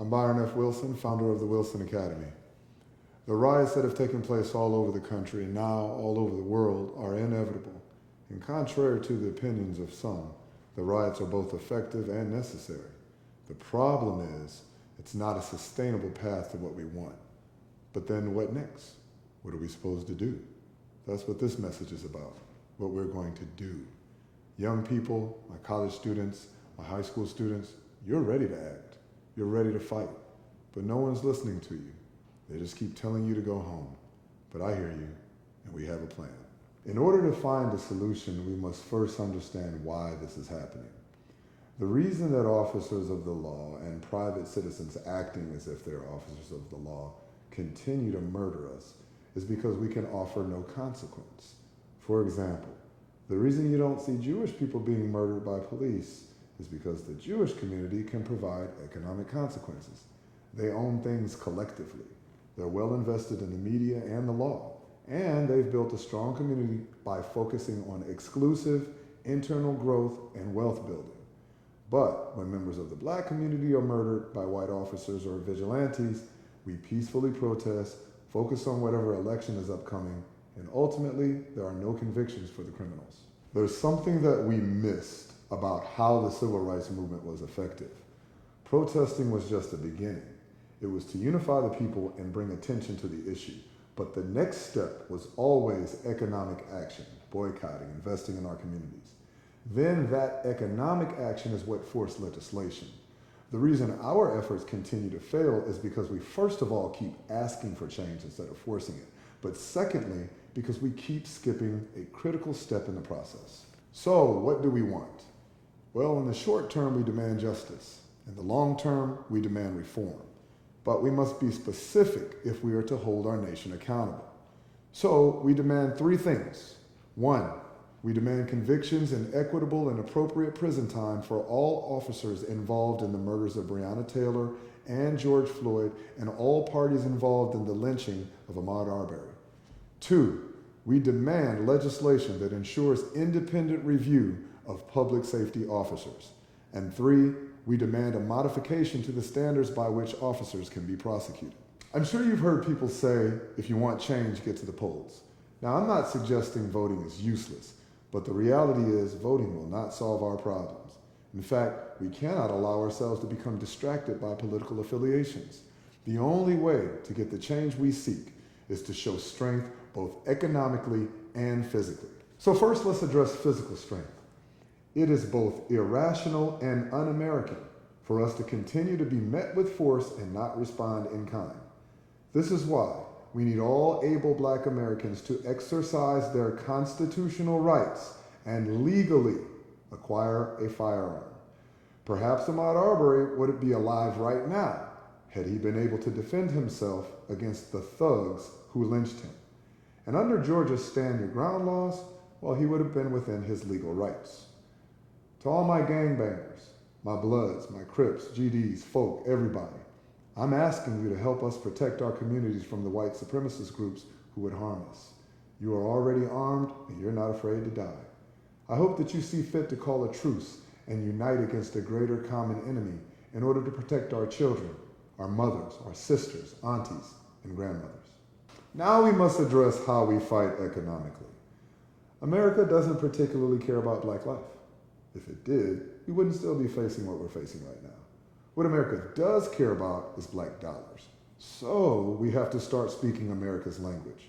I'm Byron F. Wilson, founder of the Wilson Academy. The riots that have taken place all over the country and now all over the world are inevitable. And contrary to the opinions of some, the riots are both effective and necessary. The problem is, it's not a sustainable path to what we want. But then what next? What are we supposed to do? That's what this message is about, what we're going to do. Young people, my college students, my high school students, you're ready to act. You're ready to fight. But no one's listening to you. They just keep telling you to go home. But I hear you, and we have a plan. In order to find a solution, we must first understand why this is happening. The reason that officers of the law and private citizens acting as if they're officers of the law continue to murder us is because we can offer no consequence. For example, the reason you don't see Jewish people being murdered by police is because the Jewish community can provide economic consequences. They own things collectively. They're well invested in the media and the law, and they've built a strong community by focusing on exclusive internal growth and wealth building. But when members of the black community are murdered by white officers or vigilantes, we peacefully protest, focus on whatever election is upcoming, and ultimately, there are no convictions for the criminals. There's something that we missed about how the civil rights movement was effective. Protesting was just the beginning. It was to unify the people and bring attention to the issue. But the next step was always economic action, boycotting, investing in our communities. Then that economic action is what forced legislation. The reason our efforts continue to fail is because we first of all keep asking for change instead of forcing it. But secondly, because we keep skipping a critical step in the process. So what do we want? Well, in the short term, we demand justice. In the long term, we demand reform. But we must be specific if we are to hold our nation accountable. So we demand three things. One, we demand convictions and equitable and appropriate prison time for all officers involved in the murders of Breonna Taylor and George Floyd and all parties involved in the lynching of Ahmaud Arbery. Two, we demand legislation that ensures independent review of public safety officers. And three, we demand a modification to the standards by which officers can be prosecuted. I'm sure you've heard people say, if you want change, get to the polls. Now, I'm not suggesting voting is useless, but the reality is voting will not solve our problems. In fact, we cannot allow ourselves to become distracted by political affiliations. The only way to get the change we seek is to show strength both economically and physically. So first, let's address physical strength. It is both irrational and un-American for us to continue to be met with force and not respond in kind. This is why we need all able black Americans to exercise their constitutional rights and legally acquire a firearm. Perhaps Ahmaud Arbery would be alive right now had he been able to defend himself against the thugs who lynched him. And under Georgia's Stand Your Ground laws, well, he would have been within his legal rights. To all my gangbangers, my Bloods, my Crips, GDs, folk, everybody, I'm asking you to help us protect our communities from the white supremacist groups who would harm us. You are already armed and you're not afraid to die. I hope that you see fit to call a truce and unite against a greater common enemy in order to protect our children, our mothers, our sisters, aunties, and grandmothers. Now we must address how we fight economically. America doesn't particularly care about black life. If it did, we wouldn't still be facing what we're facing right now. What America does care about is black dollars. So we have to start speaking America's language.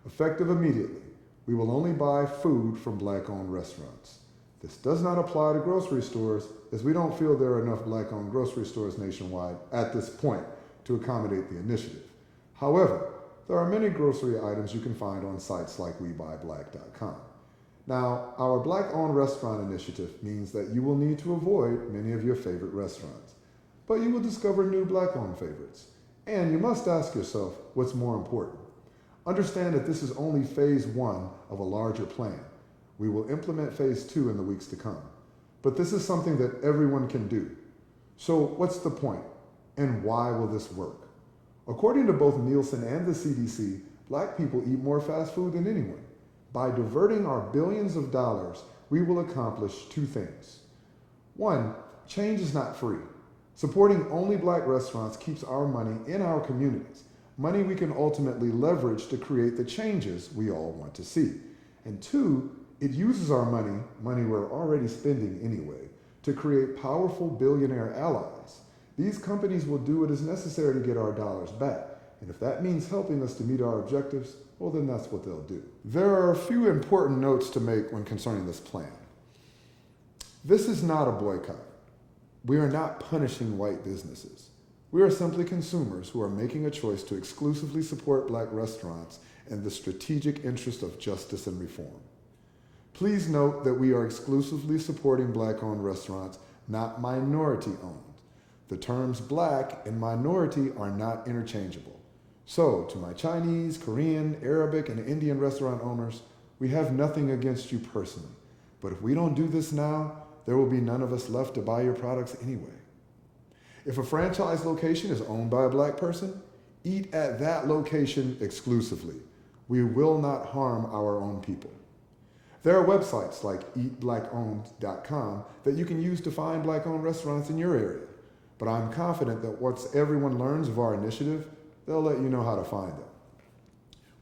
Effective immediately, we will only buy food from black-owned restaurants. This does not apply to grocery stores, as we don't feel there are enough black-owned grocery stores nationwide at this point to accommodate the initiative. However, there are many grocery items you can find on sites like WeBuyBlack.com. Now, our Black-Owned Restaurant Initiative means that you will need to avoid many of your favorite restaurants, but you will discover new Black-owned favorites. And you must ask yourself, what's more important? Understand that this is only phase 1 of a larger plan. We will implement phase 2 in the weeks to come. But this is something that everyone can do. So what's the point? And why will this work? According to both Nielsen and the CDC, black people eat more fast food than anyone. By diverting our billions of dollars, we will accomplish two things. One, change is not free. Supporting only Black restaurants keeps our money in our communities, money we can ultimately leverage to create the changes we all want to see. And two, it uses our money we're already spending anyway, to create powerful billionaire allies. These companies will do what is necessary to get our dollars back. And if that means helping us to meet our objectives, well, then that's what they'll do. There are a few important notes to make when concerning this plan. This is not a boycott. We are not punishing white businesses. We are simply consumers who are making a choice to exclusively support Black restaurants in the strategic interest of justice and reform. Please note that we are exclusively supporting Black-owned restaurants, not minority-owned. The terms Black and minority are not interchangeable. So, to my Chinese, Korean, Arabic, and Indian restaurant owners, we have nothing against you personally. But if we don't do this now, there will be none of us left to buy your products anyway. If a franchise location is owned by a Black person, eat at that location exclusively. We will not harm our own people. There are websites like eatblackowned.com that you can use to find Black-owned restaurants in your area. But I'm confident that once everyone learns of our initiative, they'll let you know how to find them.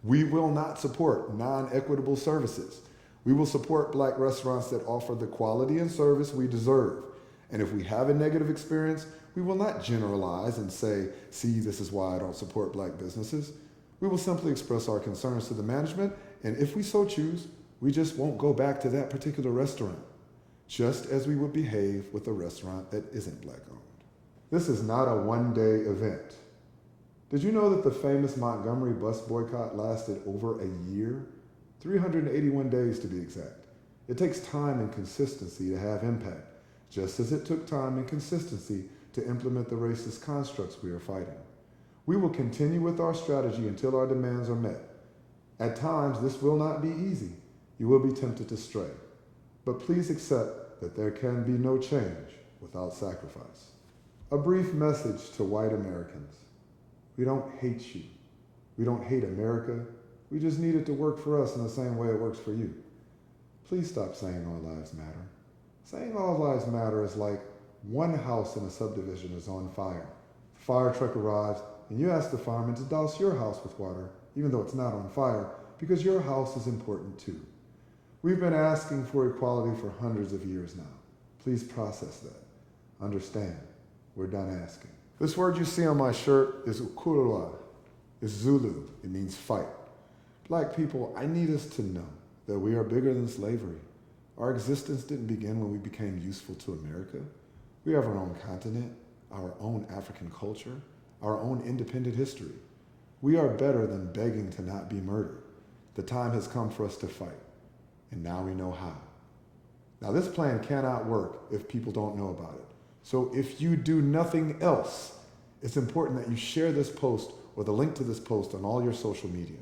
We will not support non-equitable services. We will support Black restaurants that offer the quality and service we deserve. And if we have a negative experience, we will not generalize and say, see, this is why I don't support Black businesses. We will simply express our concerns to the management, and if we so choose, we just won't go back to that particular restaurant, just as we would behave with a restaurant that isn't Black-owned. This is not a one-day event. Did you know that the famous Montgomery bus boycott lasted over a year? 381 days to be exact. It takes time and consistency to have impact, just as it took time and consistency to implement the racist constructs we are fighting. We will continue with our strategy until our demands are met. At times, this will not be easy. You will be tempted to stray. But please accept that there can be no change without sacrifice. A brief message to white Americans. We don't hate you. We don't hate America. We just need it to work for us in the same way it works for you. Please stop saying all lives matter. Saying all lives matter is like one house in a subdivision is on fire. The fire truck arrives and you ask the fireman to douse your house with water, even though it's not on fire, because your house is important too. We've been asking for equality for hundreds of years now. Please process that. Understand, we're done asking. This word you see on my shirt is ukurua. It's Zulu. It means fight. Black people, I need us to know that we are bigger than slavery. Our existence didn't begin when we became useful to America. We have our own continent, our own African culture, our own independent history. We are better than begging to not be murdered. The time has come for us to fight, and now we know how. Now, this plan cannot work if people don't know about it. So if you do nothing else, it's important that you share this post or the link to this post on all your social media.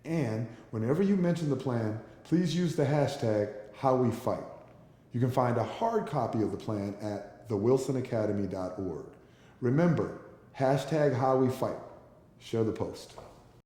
And whenever you mention the plan, please use the hashtag #HowWeFight. You can find a hard copy of the plan at thewilsonacademy.org. Remember, #HowWeFight. Share the post.